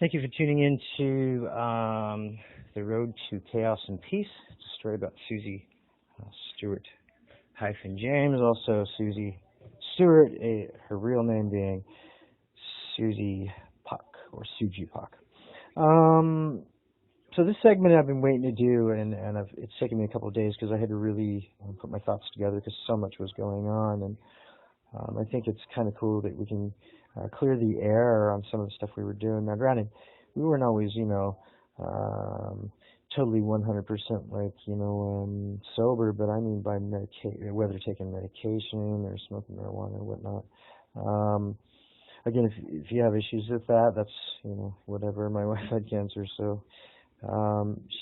Thank you for tuning in to The Road to Chaos and Peace. It's a story about Susie Stewart James, also Susie Stewart, her real name being Susie Puck or Suji Puck. So this segment I've been waiting to do, and it's taken me a couple of days because I had to really put my thoughts together because so much was going on, and I think it's kind of cool that we can clear the air on some of the stuff we were doing. Now, granted, we weren't always, totally 100% sober, but I mean by whether taking medication or smoking marijuana or whatnot. Again, if you have issues with that, that's, whatever. My wife had cancer, so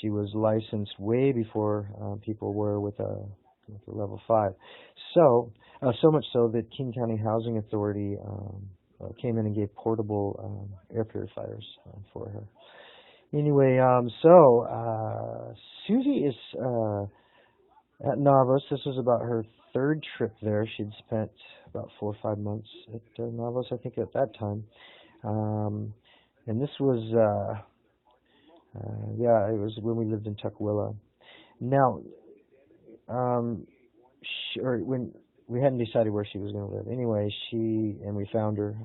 she was licensed way before people were with a level 5. So much so that King County Housing Authority came in and gave portable air purifiers for her. Anyway, Susie is at Navos. This was about her third trip there. She'd spent about 4 or 5 months at Navos, I think, at that time. And this was, it was when we lived in Tukwila. Now, when we hadn't decided where she was going to live. Anyway, we found her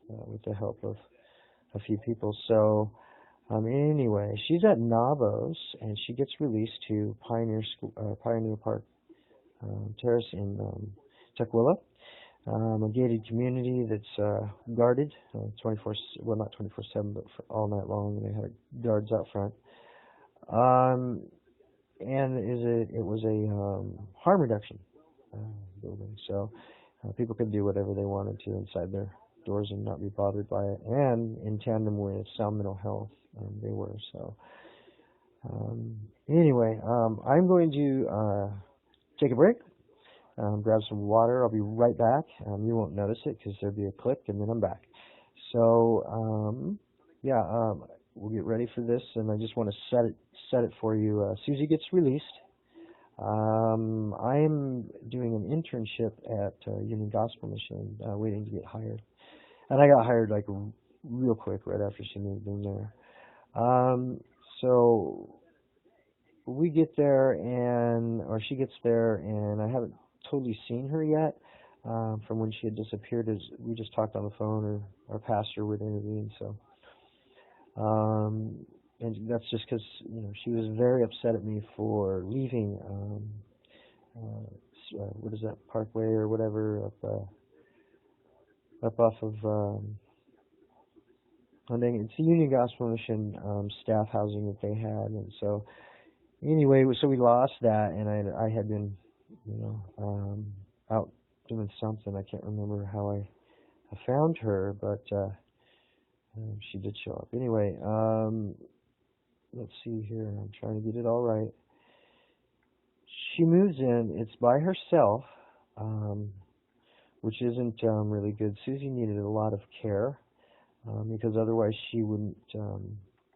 with the help of a few people. So, anyway, she's at Navos, and she gets released to Pioneer Park Terrace in Tukwila, a gated community that's guarded 24, well, not 24/7, but for all night long. And they had guards out front. And it was a harm reduction building, so people could do whatever they wanted to inside their doors and not be bothered by it. And in tandem with sound mental health, they were. So anyway, I'm going to take a break, grab some water. I'll be right back. You won't notice it because there'll be a click, and then I'm back. So we'll get ready for this, and I just want to set it for you. Susie gets released. I'm doing an internship at Union Gospel Mission, waiting to get hired, and I got hired like real quick right after she moved in there. So we get there, or she gets there, and I haven't totally seen her yet. From when she had disappeared, as we just talked on the phone, or our pastor would intervene. So. And that's just because she was very upset at me for leaving. What is that, Parkway or whatever, up off of. It's the Union Gospel Mission staff housing that they had, and so anyway, so we lost that, and I had been, out doing something. I can't remember how I found her, but. She did show up. Anyway, let's see here. I'm trying to get it all right. She moves in. It's by herself, which isn't really good. Susie needed a lot of care because otherwise she wouldn't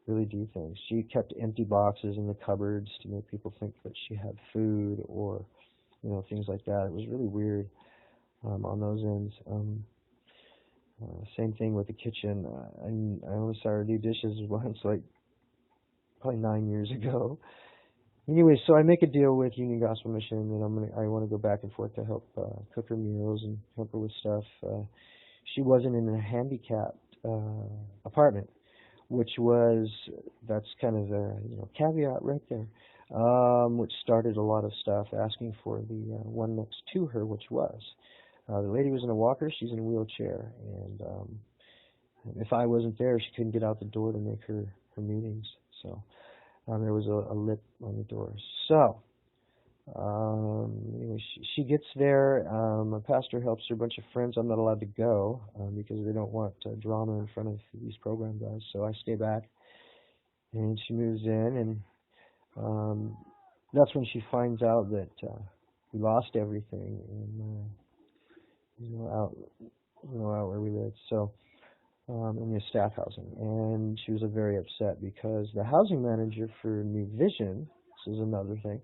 really do things. She kept empty boxes in the cupboards to make people think that she had food or, things like that. It was really weird on those ends. Same thing with the kitchen. I only saw her do dishes once, like probably 9 years ago. Anyway, so I make a deal with Union Gospel Mission, and I want to go back and forth to help cook her meals and help her with stuff. She wasn't in a handicapped apartment, that's kind of a caveat right there, which started a lot of stuff, asking for the one next to her, which was. The lady was in a walker, she's in a wheelchair, and if I wasn't there, she couldn't get out the door to make her meetings. So there was a lip on the door. So anyway, she gets there. A pastor helps her, a bunch of friends. I'm not allowed to go because they don't want drama in front of these program guys. So I stay back, and she moves in, and that's when she finds out that we lost everything. And out where we lived, so in the staff housing, and she was very upset because the housing manager for New Vision, this is another thing,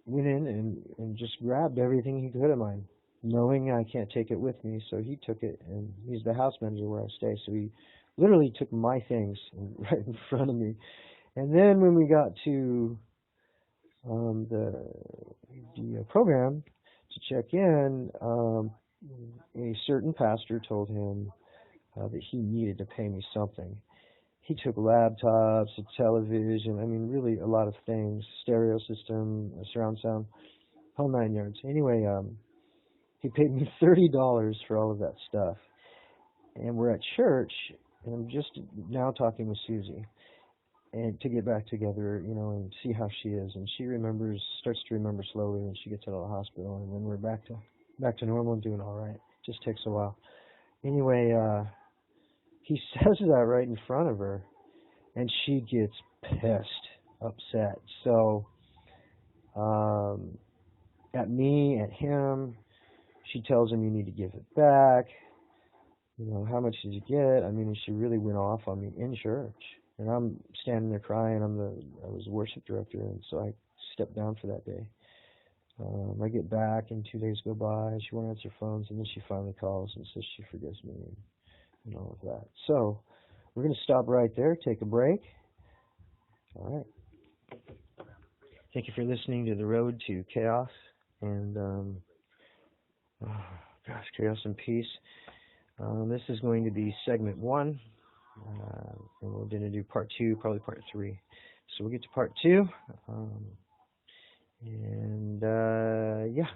went in and just grabbed everything he could of mine, knowing I can't take it with me. So he took it, and he's the house manager where I stay. So he literally took my things right in front of me. And then when we got to the program to check in, a certain pastor told him that he needed to pay me something. He took laptops, a television, I mean, really a lot of things, stereo system, surround sound, whole 9 yards. Anyway, he paid me $30 for all of that stuff. And we're at church, and I'm just now talking with Susie, and to get back together, you know, and see how she is. And she starts to remember slowly, and she gets out of the hospital, and then we're back to normal and doing all right. Just takes a while. Anyway, he says that right in front of her, and she gets pissed, upset. So, at me, at him, she tells him, you need to give it back. You know, how much did you get? I mean, she really went off on me in church. And I'm standing there crying. I was the worship director, and so I stepped down for that day. I get back, and 2 days go by. She won't answer phones, and then she finally calls and says she forgives me and all of that. So we're going to stop right there, take a break. All right. Thank you for listening to The Road to Chaos and, Chaos and Peace. This is going to be segment 1, and we're going to do part 2, probably part 3. So we'll get to part 2, and yeah.